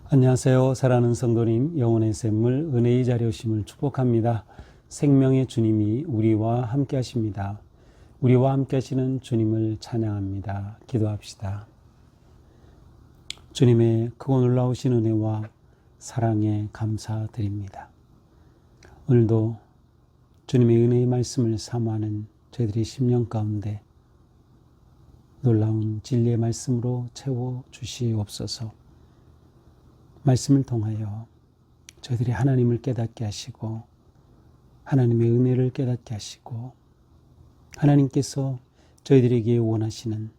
안녕하세요. 사랑하는 성도님, 영혼의 샘물 은혜의 자리에 오심을 축복합니다. 생명의 주님이 우리와 함께 하십니다. 우리와 함께 하시는 주님을 찬양합니다. 기도합시다. 주님의 크고 놀라우신 은혜와 사랑에 감사드립니다. 오늘도 주님의 은혜의 말씀을 사모하는 저희들의 심령 가운데 놀라운 진리의 말씀으로 채워주시옵소서. 말씀을 통하여 저희들이 하나님을 깨닫게 하시고 하나님의 은혜를 깨닫게 하시고 하나님께서 저희들에게 원하시는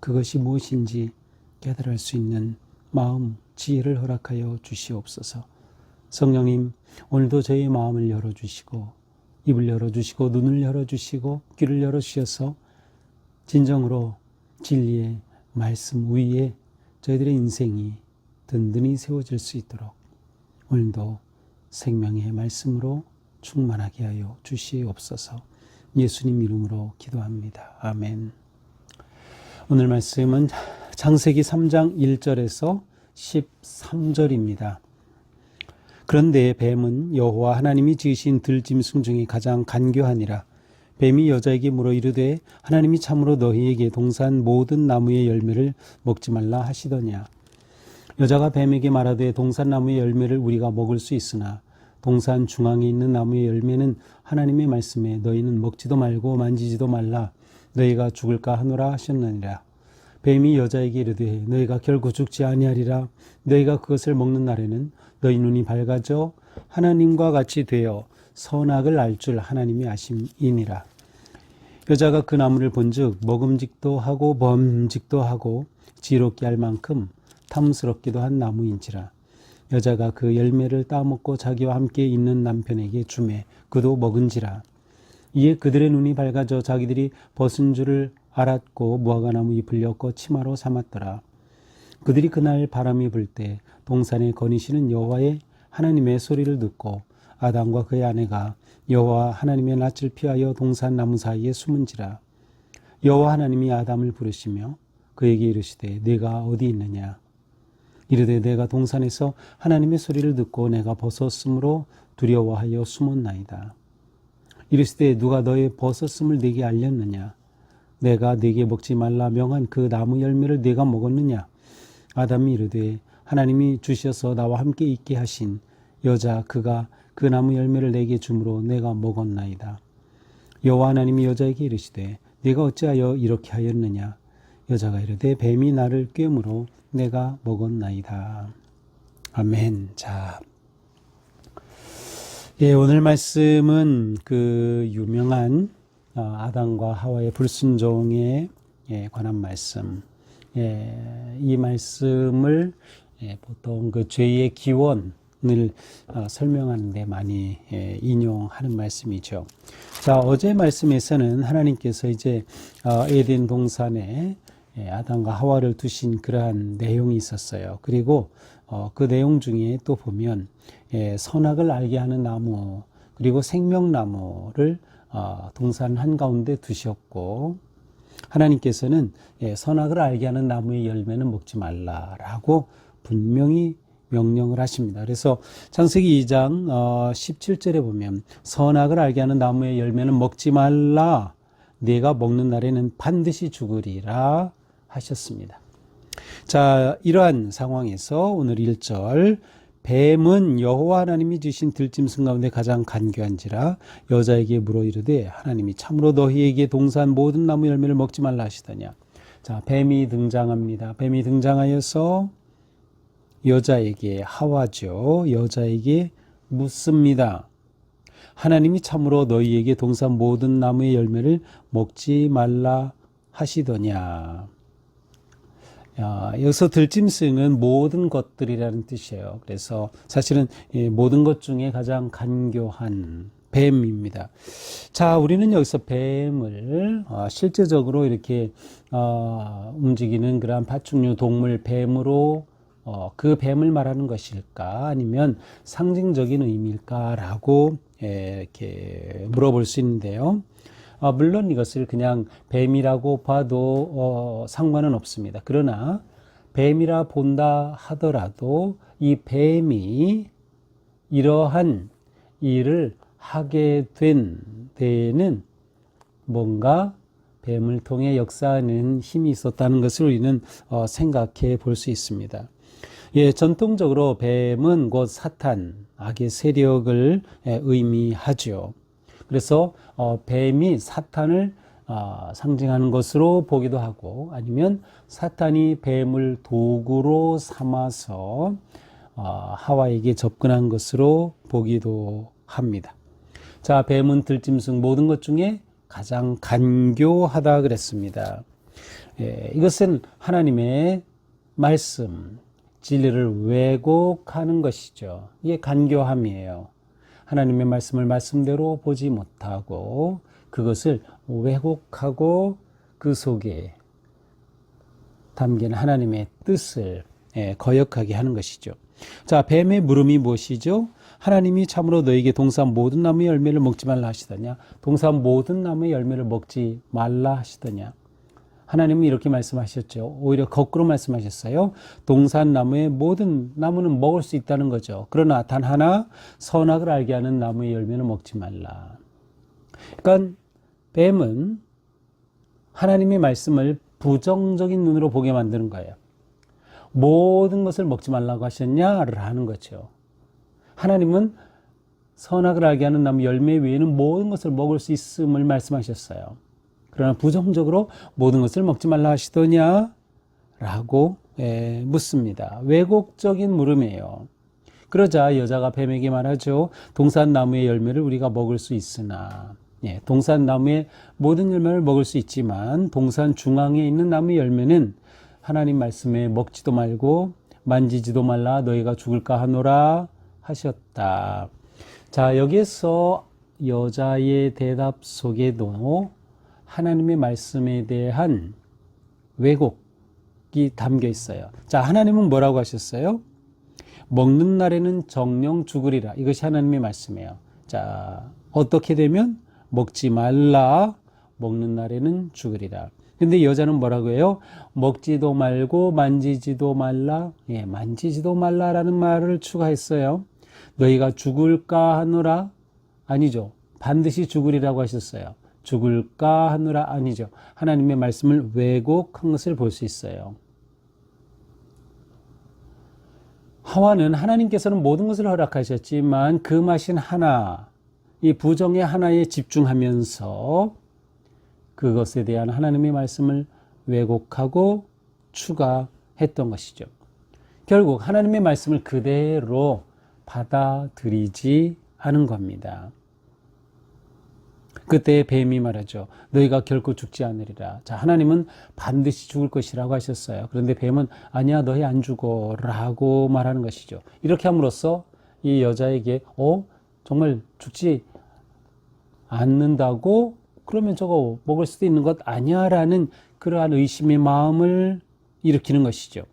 그것이 무엇인지 깨달을 수 있는 마음, 지혜를 허락하여 주시옵소서. 성령님, 오늘도 저희의 마음을 열어주시고 입을 열어주시고 눈을 열어주시고 귀를 열어주셔서 진정으로 진리의 말씀 위에 저희들의 인생이 든든히 세워질 수 있도록 오늘도 생명의 말씀으로 충만하게 하여 주시옵소서. 예수님 이름으로 기도합니다. 아멘. 오늘 말씀은 창세기 3장 1절에서 13절입니다. 그런데 뱀은 여호와 하나님이 지으신 들짐승 중에 가장 간교하니라. 뱀이 여자에게 물어 이르되 하나님이 참으로 너희에게 동산 모든 나무의 열매를 먹지 말라 하시더냐. 여자가 뱀에게 말하되 동산 나무의 열매를 우리가 먹을 수 있으나 동산 중앙에 있는 나무의 열매는 하나님의 말씀에 너희는 먹지도 말고 만지지도 말라 너희가 죽을까 하노라 하셨느니라. 뱀이 여자에게 이르되 너희가 결코 죽지 아니하리라. 너희가 그것을 먹는 날에는 너희 눈이 밝아져 하나님과 같이 되어 선악을 알 줄 하나님이 아심이니라. 여자가 그 나무를 본즉 먹음직도 하고 범직도 하고 지롭게 할 만큼 탐스럽기도 한 나무인지라. 여자가 그 열매를 따먹고 자기와 함께 있는 남편에게 주매 그도 먹은지라. 이에 그들의 눈이 밝아져 자기들이 벗은 줄을 알았고 무화과나무 잎을 엮어 치마로 삼았더라. 그들이 그날 바람이 불 때 동산에 거니시는 여호와의 하나님의 소리를 듣고 아담과 그의 아내가 여호와 하나님의 낯을 피하여 동산 나무 사이에 숨은지라. 여호와 하나님이 아담을 부르시며 그에게 이르시되 네가 어디 있느냐. 이르되 내가 동산에서 하나님의 소리를 듣고 내가 벗었으므로 두려워하여 숨었나이다. 이르시되 누가 너의 벗었음을 네게 알렸느냐. 내가 네게 먹지 말라 명한 그 나무 열매를 네가 먹었느냐. 아담이 이르되 하나님이 주셔서 나와 함께 있게 하신 여자 그가 그 나무 열매를 내게 주므로 내가 먹었나이다. 여호와 하나님이 여자에게 이르시되 네가 어찌하여 이렇게 하였느냐. 여자가 이르되 뱀이 나를 꿰므로 내가 먹었나이다. 아멘. 자, 오늘 말씀은 그 유명한 아담과 하와의 불순종에 관한 말씀. 이 말씀을 보통 그 죄의 기원을 설명하는 데 많이 인용하는 말씀이죠. 자, 어제 말씀에서는 하나님께서 이제 에덴 동산에 아담과 하와를 두신 그러한 내용이 있었어요. 그리고 그 내용 중에 또 보면 선악을 알게 하는 나무 그리고 생명나무를 동산 한가운데 두셨고 하나님께서는 선악을 알게 하는 나무의 열매는 먹지 말라라고 분명히 명령을 하십니다. 그래서 창세기 2장 17절에 보면 선악을 알게 하는 나무의 열매는 먹지 말라. 네가 먹는 날에는 반드시 죽으리라 하셨습니다. 자, 이러한 상황에서 오늘 1절 뱀은 여호와 하나님이 주신 들짐승 가운데 가장 간교한지라 여자에게 물어 이르되 하나님이 참으로 너희에게 동산 모든 나무 열매를 먹지 말라 하시더냐. 자, 뱀이 등장합니다. 뱀이 등장하여서 여자에게 하와죠. 여자에게 묻습니다. 하나님이 참으로 너희에게 동산 모든 나무의 열매를 먹지 말라 하시더냐. 여기서 들짐승은 모든 것들이라는 뜻이에요. 그래서 사실은 모든 것 중에 가장 간교한 뱀입니다. 자, 우리는 여기서 뱀을 실제적으로 이렇게 움직이는 그러한 파충류 동물 뱀으로 그 뱀을 말하는 것일까? 아니면 상징적인 의미일까라고 이렇게 물어볼 수 있는데요. 물론 이것을 그냥 뱀이라고 봐도 상관은 없습니다. 그러나 뱀이라 본다 하더라도 이 뱀이 이러한 일을 하게 된 데에는 뭔가 뱀을 통해 역사하는 힘이 있었다는 것을 우리는 생각해 볼 수 있습니다. 예, 전통적으로 뱀은 곧 사탄, 악의 세력을 의미하죠. 그래서 뱀이 사탄을 상징하는 것으로 보기도 하고, 아니면 사탄이 뱀을 도구로 삼아서 하와에게 접근한 것으로 보기도 합니다. 자, 뱀은 들짐승 모든 것 중에 가장 간교하다 그랬습니다. 이것은 하나님의 말씀, 진리를 왜곡하는 것이죠. 이게 간교함이에요. 하나님의 말씀을 말씀대로 보지 못하고 그것을 왜곡하고 그 속에 담긴 하나님의 뜻을 거역하게 하는 것이죠. 자, 뱀의 물음이 무엇이죠? 하나님이 참으로 너에게 동산 모든 나무의 열매를 먹지 말라 하시더냐? 동산 모든 나무의 열매를 먹지 말라 하시더냐? 하나님은 이렇게 말씀하셨죠. 오히려 거꾸로 말씀하셨어요. 동산 나무의 모든 나무는 먹을 수 있다는 거죠. 그러나 단 하나 선악을 알게 하는 나무의 열매는 먹지 말라. 그러니까 뱀은 하나님의 말씀을 부정적인 눈으로 보게 만드는 거예요. 모든 것을 먹지 말라고 하셨냐를 하는 거죠. 하나님은 선악을 알게 하는 나무 열매 외에는 모든 것을 먹을 수 있음을 말씀하셨어요. 그러나 부정적으로 모든 것을 먹지 말라 하시더냐? 라고 묻습니다. 왜곡적인 물음이에요. 그러자 여자가 뱀에게 말하죠. 동산 나무의 열매를 우리가 먹을 수 있으나, 동산 나무의 모든 열매를 먹을 수 있지만 동산 중앙에 있는 나무의 열매는 하나님 말씀에 먹지도 말고 만지지도 말라 너희가 죽을까 하노라 하셨다. 자, 여기에서 여자의 대답 속에도 하나님의 말씀에 대한 왜곡이 담겨 있어요. 자, 하나님은 뭐라고 하셨어요? 먹는 날에는 정령 죽으리라. 이것이 하나님의 말씀이에요. 자, 어떻게 되면 먹지 말라. 먹는 날에는 죽으리라. 근데 여자는 뭐라고 해요? 먹지도 말고 만지지도 말라. 만지지도 말라라는 말을 추가했어요. 너희가 죽을까 하노라? 아니죠. 반드시 죽으리라고 하셨어요. 죽을까 하노라? 아니죠. 하나님의 말씀을 왜곡한 것을 볼 수 있어요. 하와는 하나님께서는 모든 것을 허락하셨지만 그 맛인 하나, 이 부정의 하나에 집중하면서 그것에 대한 하나님의 말씀을 왜곡하고 추가했던 것이죠. 결국 하나님의 말씀을 그대로 받아들이지 않은 겁니다. 그때 뱀이 말하죠. 너희가 결코 죽지 않으리라. 자, 하나님은 반드시 죽을 것이라고 하셨어요. 그런데 뱀은 아니야, 너희 안 죽어 라고 말하는 것이죠. 이렇게 함으로써 이 여자에게 정말 죽지 않는다고? 그러면 저거 먹을 수도 있는 것 아니야 라는 그러한 의심의 마음을 일으키는 것이죠.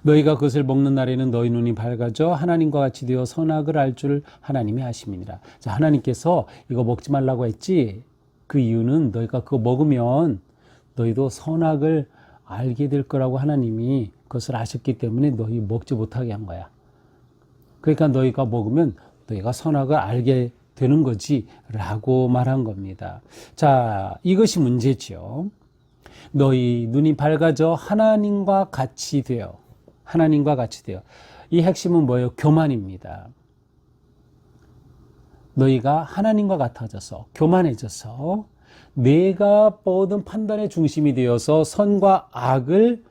너희가 그것을 먹는 날에는 너희 눈이 밝아져 하나님과 같이 되어 선악을 알 줄 하나님이 아심이니라. 자, 하나님께서 이거 먹지 말라고 했지? 그 이유는 너희가 그거 먹으면 너희도 선악을 알게 될 거라고 하나님이 그것을 아셨기 때문에 너희 먹지 못하게 한 거야. 그러니까 너희가 먹으면 너희가 선악을 알게 되는 거지 라고 말한 겁니다. 자, 이것이 문제죠. 너희 눈이 밝아져 하나님과 같이 되어 이 핵심은 뭐예요? 교만입니다. 너희가 하나님과 같아져서 교만해져서 내가 모든 판단의 중심이 되어서 선과 악을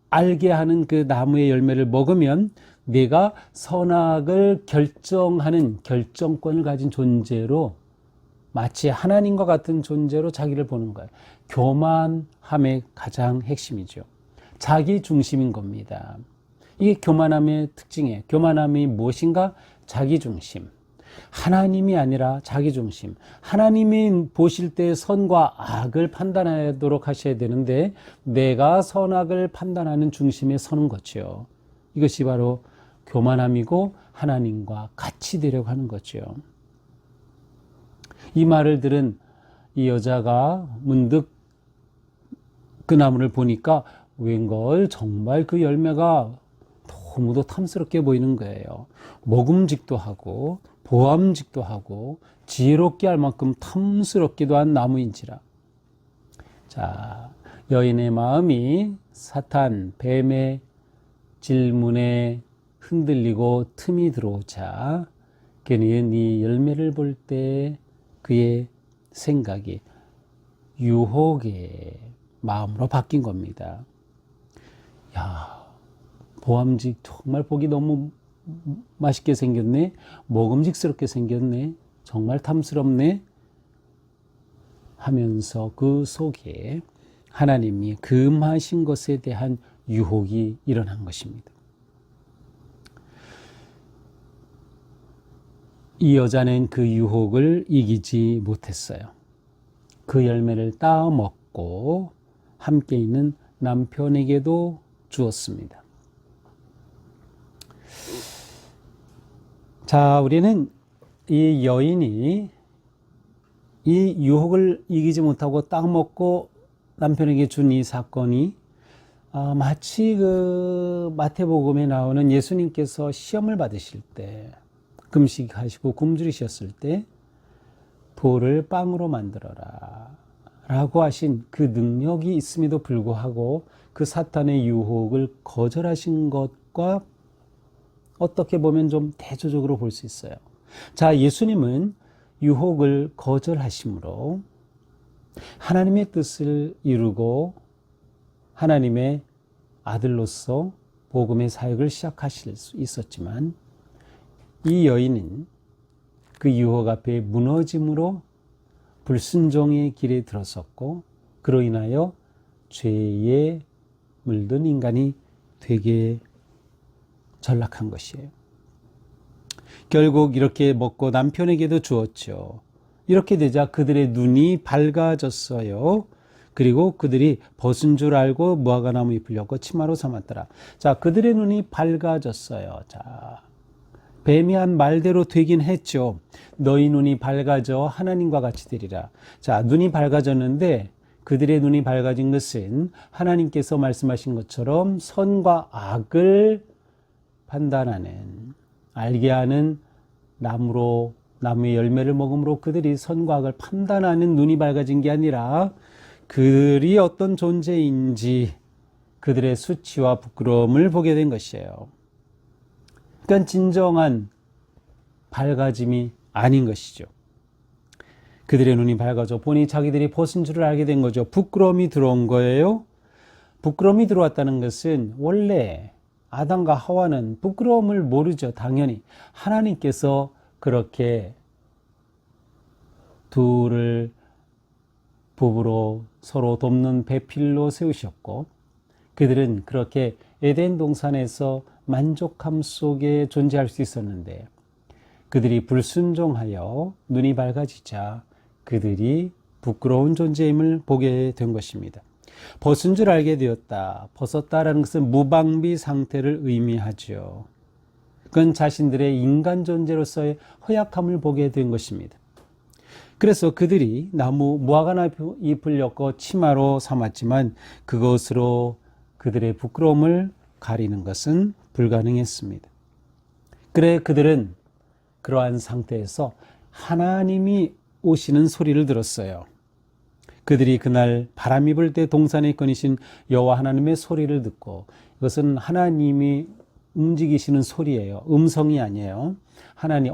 알게 하는 그 나무의 열매를 먹으면 내가 선악을 결정하는 결정권을 가진 존재로 마치 하나님과 같은 존재로 자기를 보는 거예요. 교만함의 가장 핵심이죠. 자기 중심인 겁니다. 이게 교만함의 특징이에요. 교만함이 무엇인가? 자기 중심. 하나님이 아니라 자기중심. 하나님이 보실 때 선과 악을 판단하도록 하셔야 되는데 내가 선악을 판단하는 중심에 서는 거죠. 이것이 바로 교만함이고 하나님과 같이 되려고 하는 거죠. 이 말을 들은 이 여자가 문득 그 나무를 보니까 웬걸 정말 그 열매가 너무도 탐스럽게 보이는 거예요. 먹음직도 하고 보암직도 하고 지혜롭게 할 만큼 탐스럽기도 한 나무인지라. 자, 여인의 마음이 사탄, 뱀의 질문에 흔들리고 틈이 들어오자 그는 이 열매를 볼 때 그의 생각이 유혹의 마음으로 바뀐 겁니다. 야, 보암직 정말 보기 너무 맛있게 생겼네. 먹음직스럽게 생겼네. 정말 탐스럽네. 하면서 그 속에 하나님이 금하신 것에 대한 유혹이 일어난 것입니다. 이 여자는 그 유혹을 이기지 못했어요. 그 열매를 따먹고 함께 있는 남편에게도 주었습니다. 자, 우리는 이 여인이 이 유혹을 이기지 못하고 따먹고 남편에게 준 이 사건이 마치 그 마태복음에 나오는 예수님께서 시험을 받으실 때 금식하시고 굶주리셨을 때 돌을 빵으로 만들어라 라고 하신 그 능력이 있음에도 불구하고 그 사탄의 유혹을 거절하신 것과 어떻게 보면 좀 대조적으로 볼 수 있어요. 자, 예수님은 유혹을 거절하심으로 하나님의 뜻을 이루고 하나님의 아들로서 복음의 사역을 시작하실 수 있었지만 이 여인은 그 유혹 앞에 무너짐으로 불순종의 길에 들어섰고 그로 인하여 죄에 물든 인간이 되게 전락한 것이에요. 결국 이렇게 먹고 남편에게도 주었죠. 이렇게 되자 그들의 눈이 밝아졌어요. 그리고 그들이 벗은 줄 알고 무화과나무 잎을 엮어 치마로 삼았더라. 자, 그들의 눈이 밝아졌어요. 자, 뱀이 한 말대로 되긴 했죠. 너희 눈이 밝아져 하나님과 같이 되리라. 자, 눈이 밝아졌는데 그들의 눈이 밝아진 것은 하나님께서 말씀하신 것처럼 선과 악을 판단하는, 알게 하는 나무의 열매를 먹음으로 그들이 선과 악을 판단하는 눈이 밝아진 게 아니라 그들이 어떤 존재인지 그들의 수치와 부끄러움을 보게 된 것이에요. 그러니까 진정한 밝아짐이 아닌 것이죠. 그들의 눈이 밝아져 보니 자기들이 벗은 줄을 알게 된 거죠. 부끄러움이 들어온 거예요. 부끄러움이 들어왔다는 것은 원래 아담과 하와는 부끄러움을 모르죠. 당연히 하나님께서 그렇게 둘을 부부로 서로 돕는 배필로 세우셨고 그들은 그렇게 에덴 동산에서 만족함 속에 존재할 수 있었는데 그들이 불순종하여 눈이 밝아지자 그들이 부끄러운 존재임을 보게 된 것입니다. 벗은 줄 알게 되었다. 벗었다라는 것은 무방비 상태를 의미하죠. 그건 자신들의 인간 존재로서의 허약함을 보게 된 것입니다. 그래서 그들이 무화과나무 잎을 엮어 치마로 삼았지만 그것으로 그들의 부끄러움을 가리는 것은 불가능했습니다. 그래 그들은 그러한 상태에서 하나님이 오시는 소리를 들었어요. 그들이 그날 바람이 불 때 동산에 거니신 여호와 하나님의 소리를 듣고 이것은 하나님이 움직이시는 소리예요. 음성이 아니에요. 하나님이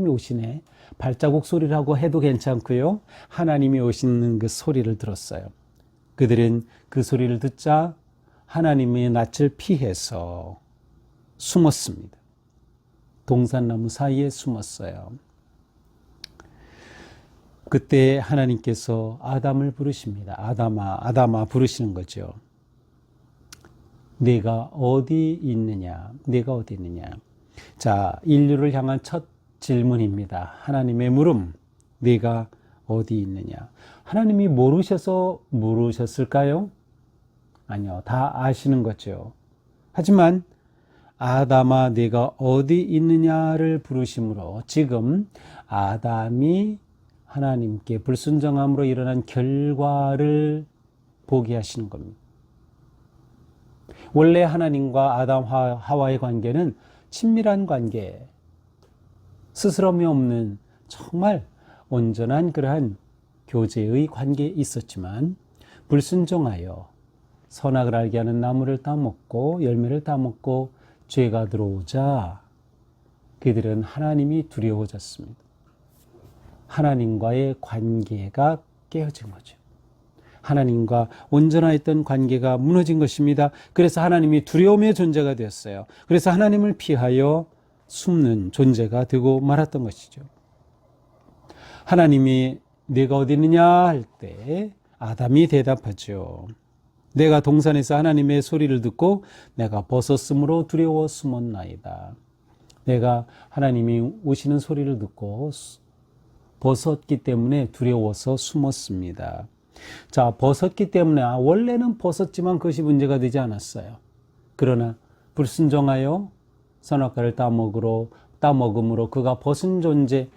오시네. 발자국 소리라고 해도 괜찮고요. 하나님이 오시는 그 소리를 들었어요. 그들은 그 소리를 듣자 하나님의 낯을 피해서 숨었습니다. 동산나무 사이에 숨었어요. 그때 하나님께서 아담을 부르십니다. 아담아 부르시는 거죠. 내가 어디 있느냐? 자, 인류를 향한 첫 질문입니다. 하나님의 물음, 네가 어디 있느냐? 하나님이 모르셔서 물으셨을까요? 아니요, 다 아시는 거죠. 하지만 아담아 네가 어디 있느냐를 부르심으로 지금 아담이 하나님께 불순종함으로 일어난 결과를 보게 하시는 겁니다. 원래 하나님과 아담 하와의 관계는 친밀한 관계, 스스럼이 없는 정말 온전한 그러한 교제의 관계에 있었지만 불순종하여 선악을 알게 하는 나무를 따먹고 열매를 따먹고 죄가 들어오자 그들은 하나님이 두려워졌습니다. 하나님과의 관계가 깨어진 거죠. 하나님과 온전하였던 관계가 무너진 것입니다. 그래서 하나님이 두려움의 존재가 되었어요. 그래서 하나님을 피하여 숨는 존재가 되고 말았던 것이죠. 하나님이 네가 어디 있느냐 할 때 아담이 대답하죠. 내가 동산에서 하나님의 소리를 듣고 내가 벗었으므로 두려워 숨었나이다. 내가 하나님이 오시는 소리를 듣고 벗었기 때문에 두려워서 숨었습니다. 자, 벗었기 때문에 원래는 벗었지만 그것이 문제가 되지 않았어요. 그러나 불순종하여 선악과를 따먹음으로 그가 벗은 존재,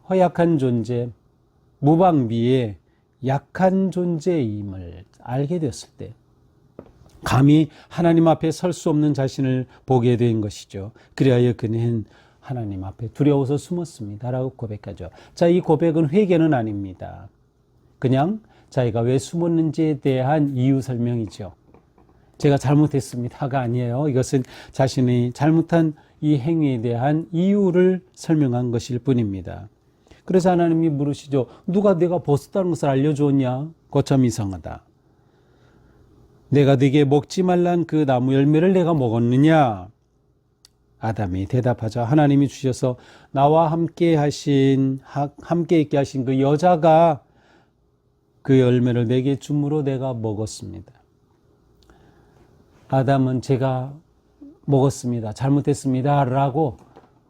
허약한 존재, 무방비의 약한 존재임을 알게 되었을 때 감히 하나님 앞에 설 수 없는 자신을 보게 된 것이죠. 그리하여 그는 하나님 앞에 두려워서 숨었습니다 라고 고백하죠. 자, 이 고백은 회개는 아닙니다. 그냥 자기가 왜 숨었는지에 대한 이유 설명이죠. 제가 잘못했습니다가 아니에요. 이것은 자신이 잘못한 이 행위에 대한 이유를 설명한 것일 뿐입니다. 그래서 하나님이 물으시죠. 누가 내가 벗었다는 것을 알려주었냐? 거참 이상하다. 내가 네게 먹지 말란 그 나무 열매를 내가 먹었느냐? 아담이 대답하자 하나님이 주셔서 나와 함께 있게 하신 그 여자가 그 열매를 내게 줌으로 내가 먹었습니다. 아담은 제가 먹었습니다. 잘못했습니다. 라고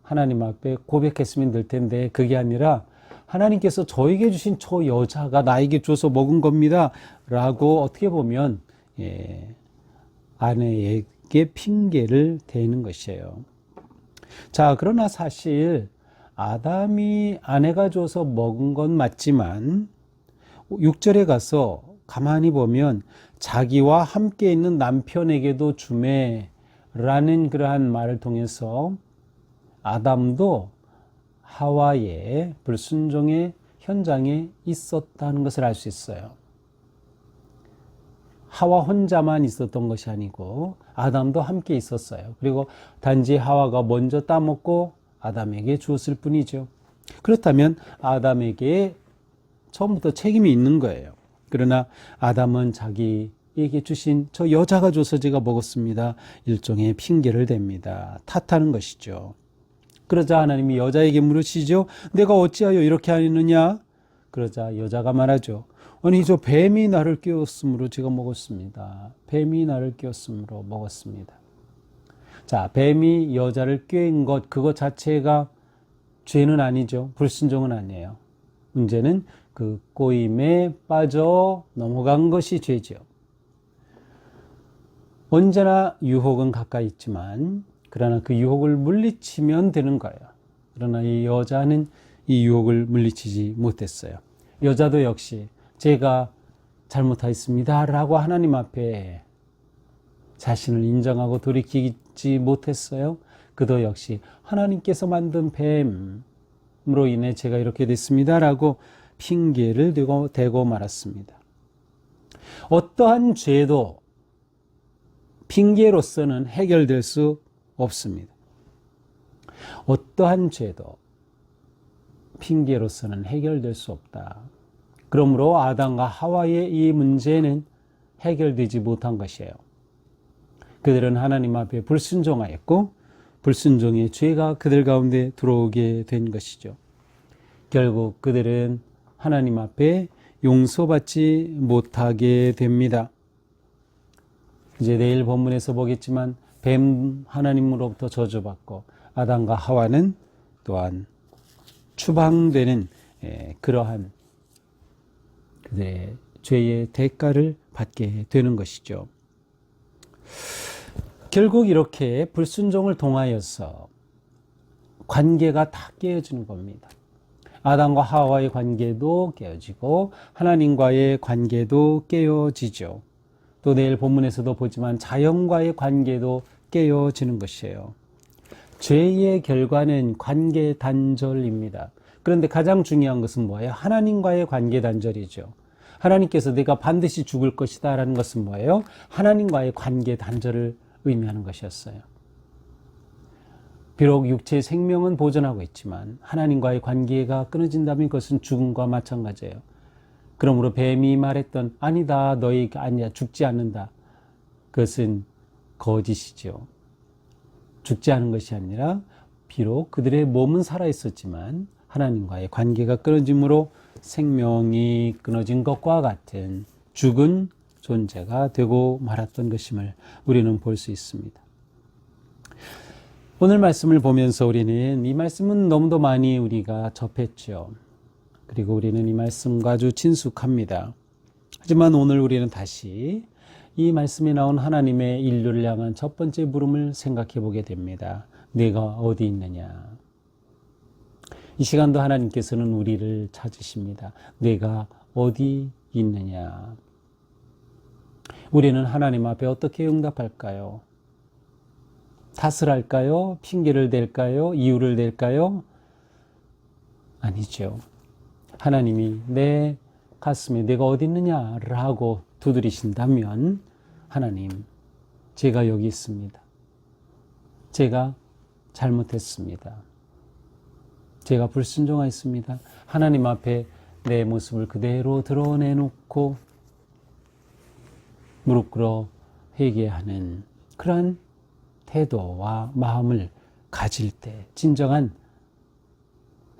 하나님 앞에 고백했으면 될 텐데 그게 아니라 하나님께서 저에게 주신 저 여자가 나에게 줘서 먹은 겁니다. 라고 어떻게 보면 아내에게 핑계를 대는 것이에요. 자, 그러나 사실 아담이 아내가 줘서 먹은 건 맞지만 6절에 가서 가만히 보면 자기와 함께 있는 남편에게도 주매라는 그러한 말을 통해서 아담도 하와의 불순종의 현장에 있었다는 것을 알 수 있어요. 하와 혼자만 있었던 것이 아니고 아담도 함께 있었어요. 그리고 단지 하와가 먼저 따먹고 아담에게 주었을 뿐이죠. 그렇다면 아담에게 처음부터 책임이 있는 거예요. 그러나 아담은 자기에게 주신 저 여자가 줘서 제가 먹었습니다. 일종의 핑계를 댑니다. 탓하는 것이죠. 그러자 하나님이 여자에게 물으시죠. 내가 어찌하여 이렇게 하느냐? 그러자 여자가 말하죠. 아니 저 뱀이 나를 깨웠으므로 제가 먹었습니다. 뱀이 나를 깨웠으므로 먹었습니다. 자, 뱀이 여자를 꾀인 것 그것 자체가 죄는 아니죠. 불순종은 아니에요. 문제는 그 꼬임에 빠져 넘어간 것이 죄죠. 언제나 유혹은 가까이 있지만 그러나 그 유혹을 물리치면 되는 거예요. 그러나 이 여자는 이 유혹을 물리치지 못했어요. 여자도 역시 제가 잘못하였습니다 라고 하나님 앞에 자신을 인정하고 돌이키지 못했어요. 그도 역시 하나님께서 만든 뱀으로 인해 제가 이렇게 됐습니다 라고 핑계를 대고 말았습니다. 어떠한 죄도 핑계로서는 해결될 수 없습니다. 어떠한 죄도 핑계로서는 해결될 수 없다. 그러므로 아담과 하와의 이 문제는 해결되지 못한 것이에요. 그들은 하나님 앞에 불순종하였고 불순종의 죄가 그들 가운데 들어오게 된 것이죠. 결국 그들은 하나님 앞에 용서받지 못하게 됩니다. 이제 내일 본문에서 보겠지만 뱀 하나님으로부터 저주받고 아담과 하와는 또한 추방되는 그러한 그들의 죄의 대가를 받게 되는 것이죠. 결국 이렇게 불순종을 통하여서 관계가 다 깨어지는 겁니다. 아담과 하와의 관계도 깨어지고 하나님과의 관계도 깨어지죠. 또 내일 본문에서도 보지만 자연과의 관계도 깨어지는 것이에요. 죄의 결과는 관계 단절입니다. 그런데 가장 중요한 것은 뭐예요? 하나님과의 관계 단절이죠. 하나님께서 내가 반드시 죽을 것이다 라는 것은 뭐예요? 하나님과의 관계 단절을 의미하는 것이었어요. 비록 육체의 생명은 보존하고 있지만 하나님과의 관계가 끊어진다면 그것은 죽음과 마찬가지예요. 그러므로 뱀이 말했던 아니다 너희가 아니야 죽지 않는다. 그것은 거짓이죠. 죽지 않은 것이 아니라 비록 그들의 몸은 살아있었지만 하나님과의 관계가 끊어짐으로 생명이 끊어진 것과 같은 죽은 존재가 되고 말았던 것임을 우리는 볼 수 있습니다. 오늘 말씀을 보면서 우리는 이 말씀은 너무도 많이 우리가 접했죠. 그리고 우리는 이 말씀과 아주 친숙합니다. 하지만 오늘 우리는 다시 이 말씀에 나온 하나님의 인류를 향한 첫 번째 부름을 생각해 보게 됩니다. 내가 어디 있느냐? 이 시간도 하나님께서는 우리를 찾으십니다. 내가 어디 있느냐? 우리는 하나님 앞에 어떻게 응답할까요? 탓을 할까요? 핑계를 댈까요? 이유를 댈까요? 아니죠. 하나님이 내 가슴에 내가 어디 있느냐를 하고 두드리신다면 하나님, 제가 여기 있습니다. 제가 잘못했습니다. 제가 불순종하였습니다. 하나님 앞에 내 모습을 그대로 드러내놓고 무릎 꿇어 회개하는 그러한 태도와 마음을 가질 때 진정한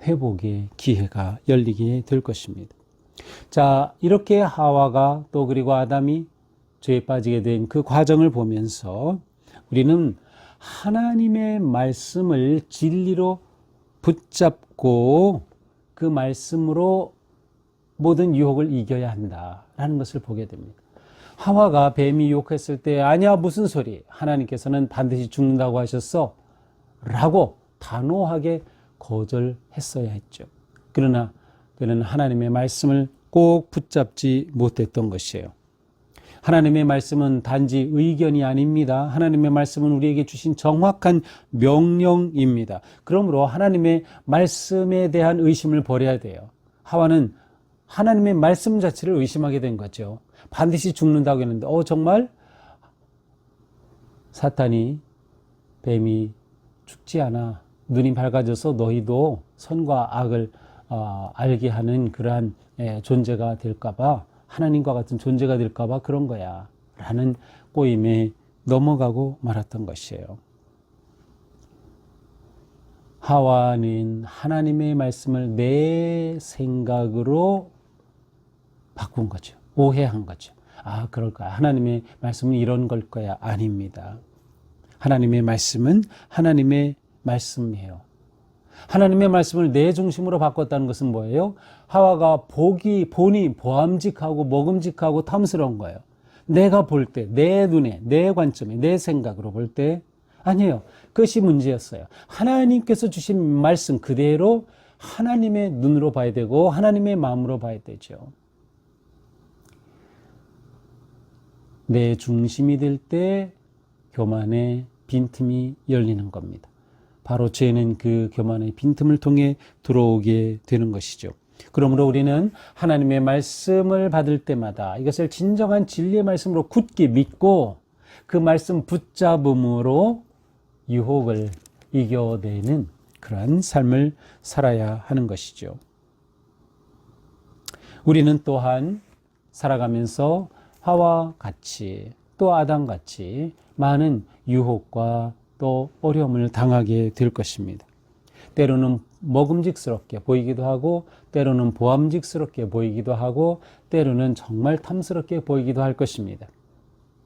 회복의 기회가 열리게 될 것입니다. 자, 이렇게 하와가 또 그리고 아담이 죄에 빠지게 된 그 과정을 보면서 우리는 하나님의 말씀을 진리로 붙잡고 그 말씀으로 모든 유혹을 이겨야 한다라는 것을 보게 됩니다. 하와가 뱀이 유혹했을 때 아니야 무슨 소리 하나님께서는 반드시 죽는다고 하셨어 라고 단호하게 거절했어야 했죠. 그러나 그는 하나님의 말씀을 꼭 붙잡지 못했던 것이에요. 하나님의 말씀은 단지 의견이 아닙니다. 하나님의 말씀은 우리에게 주신 정확한 명령입니다. 그러므로 하나님의 말씀에 대한 의심을 버려야 돼요. 하와는 하나님의 말씀 자체를 의심하게 된 거죠. 반드시 죽는다고 했는데 정말 사탄이 뱀이 죽지 않아. 눈이 밝아져서 너희도 선과 악을 알게 하는 그러한 존재가 될까 봐 하나님과 같은 존재가 될까 봐 그런 거야 라는 꼬임에 넘어가고 말았던 것이에요. 하와는 하나님의 말씀을 내 생각으로 바꾼 거죠. 오해한 거죠. 아, 그럴까? 하나님의 말씀은 이런 걸 거야. 아닙니다. 하나님의 말씀은 하나님의 말씀이에요. 하나님의 말씀을 내 중심으로 바꿨다는 것은 뭐예요? 하와가 본이 보암직하고 먹음직하고 탐스러운 거예요. 내가 볼 때, 내 눈에, 내 관점에, 내 생각으로 볼 때 아니에요. 그것이 문제였어요. 하나님께서 주신 말씀 그대로 하나님의 눈으로 봐야 되고 하나님의 마음으로 봐야 되죠. 내 중심이 될 때 교만의 빈틈이 열리는 겁니다. 바로 죄는 그 교만의 빈틈을 통해 들어오게 되는 것이죠. 그러므로 우리는 하나님의 말씀을 받을 때마다 이것을 진정한 진리의 말씀으로 굳게 믿고 그 말씀 붙잡음으로 유혹을 이겨내는 그러한 삶을 살아야 하는 것이죠. 우리는 또한 살아가면서 하와 같이 또 아담 같이 많은 유혹과 또 어려움을 당하게 될 것입니다. 때로는 먹음직스럽게 보이기도 하고 때로는 보암직스럽게 보이기도 하고 때로는 정말 탐스럽게 보이기도 할 것입니다.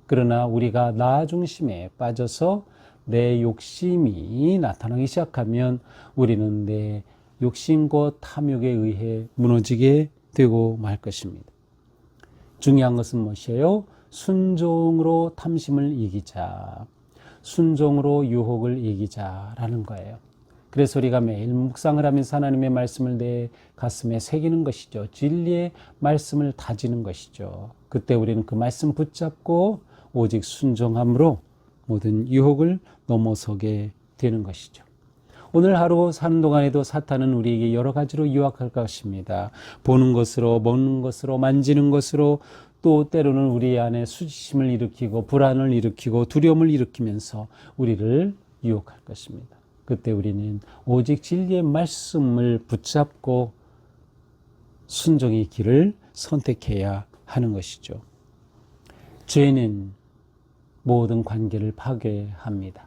그러나 우리가 나 중심에 빠져서 내 욕심이 나타나기 시작하면 우리는 내 욕심과 탐욕에 의해 무너지게 되고 말 것입니다. 중요한 것은 무엇이에요? 순종으로 탐심을 이기자. 순종으로 유혹을 이기자라는 거예요. 그래서 우리가 매일 묵상을 하면서 하나님의 말씀을 내 가슴에 새기는 것이죠. 진리의 말씀을 다지는 것이죠. 그때 우리는 그 말씀 붙잡고 오직 순종함으로 모든 유혹을 넘어서게 되는 것이죠. 오늘 하루 사는 동안에도 사탄은 우리에게 여러 가지로 유혹할 것입니다. 보는 것으로, 먹는 것으로, 만지는 것으로, 또 때로는 우리 안에 수치심을 일으키고 불안을 일으키고 두려움을 일으키면서 우리를 유혹할 것입니다. 그때 우리는 오직 진리의 말씀을 붙잡고 순종의 길을 선택해야 하는 것이죠. 죄는 모든 관계를 파괴합니다.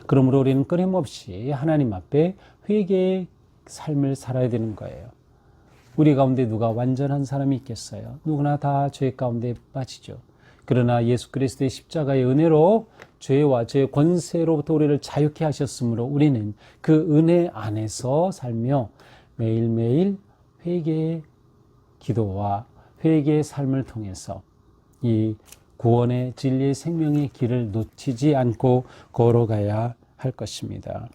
그러므로 우리는 끊임없이 하나님 앞에 회개의 삶을 살아야 되는 거예요. 우리 가운데 누가 완전한 사람이 있겠어요? 누구나 다 죄 가운데 빠지죠. 그러나 예수 그리스도의 십자가의 은혜로 죄와 죄의 권세로부터 우리를 자유케 하셨으므로 우리는 그 은혜 안에서 살며 매일매일 회개의 기도와 회개의 삶을 통해서 이 구원의 진리의 생명의 길을 놓치지 않고 걸어가야 할 것입니다.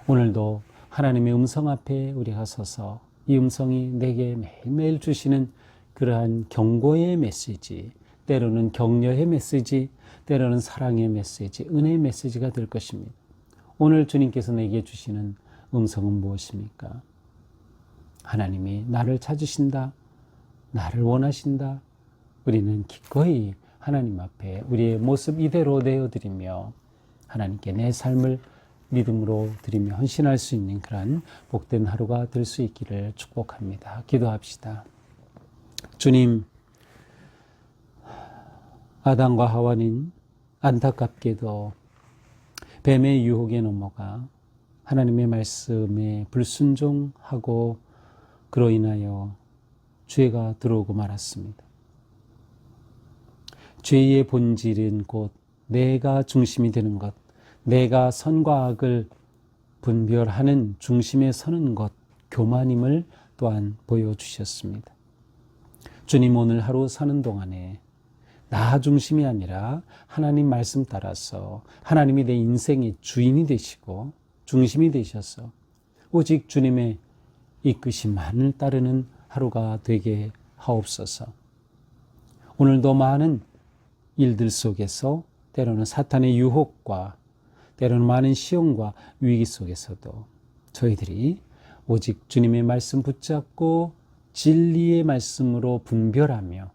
오늘도 하나님의 음성 앞에 우리가 서서 이 음성이 내게 매일매일 주시는 그러한 경고의 메시지, 때로는 격려의 메시지, 때로는 사랑의 메시지, 은혜의 메시지가 될 것입니다. 오늘 주님께서 내게 주시는 음성은 무엇입니까? 하나님이 나를 찾으신다, 나를 원하신다. 우리는 기꺼이 하나님 앞에 우리의 모습 이대로 내어드리며 하나님께 내 삶을 믿음으로 드리며 헌신할 수 있는 그런 복된 하루가 될 수 있기를 축복합니다. 기도합시다. 주님, 아담과 하와는 안타깝게도 뱀의 유혹에 넘어가 하나님의 말씀에 불순종하고 그로 인하여 죄가 들어오고 말았습니다. 죄의 본질은 곧 내가 중심이 되는 것, 내가 선과 악을 분별하는 중심에 서는 것, 교만임을 또한 보여주셨습니다. 주님, 오늘 하루 사는 동안에 나 중심이 아니라 하나님 말씀 따라서 하나님이 내 인생의 주인이 되시고 중심이 되셔서 오직 주님의 이끄심만을 따르는 하루가 되게 하옵소서. 오늘도 많은 일들 속에서 때로는 사탄의 유혹과 때로는 많은 시험과 위기 속에서도 저희들이 오직 주님의 말씀 붙잡고 진리의 말씀으로 분별하며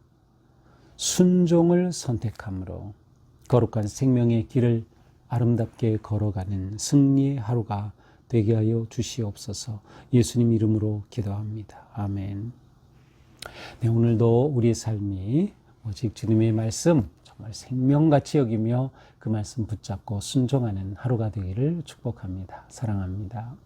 순종을 선택함으로 거룩한 생명의 길을 아름답게 걸어가는 승리의 하루가 되게 하여 주시옵소서. 예수님 이름으로 기도합니다. 아멘. 네, 오늘도 우리의 삶이 오직 주님의 말씀 정말 생명같이 여기며 그 말씀 붙잡고 순종하는 하루가 되기를 축복합니다. 사랑합니다.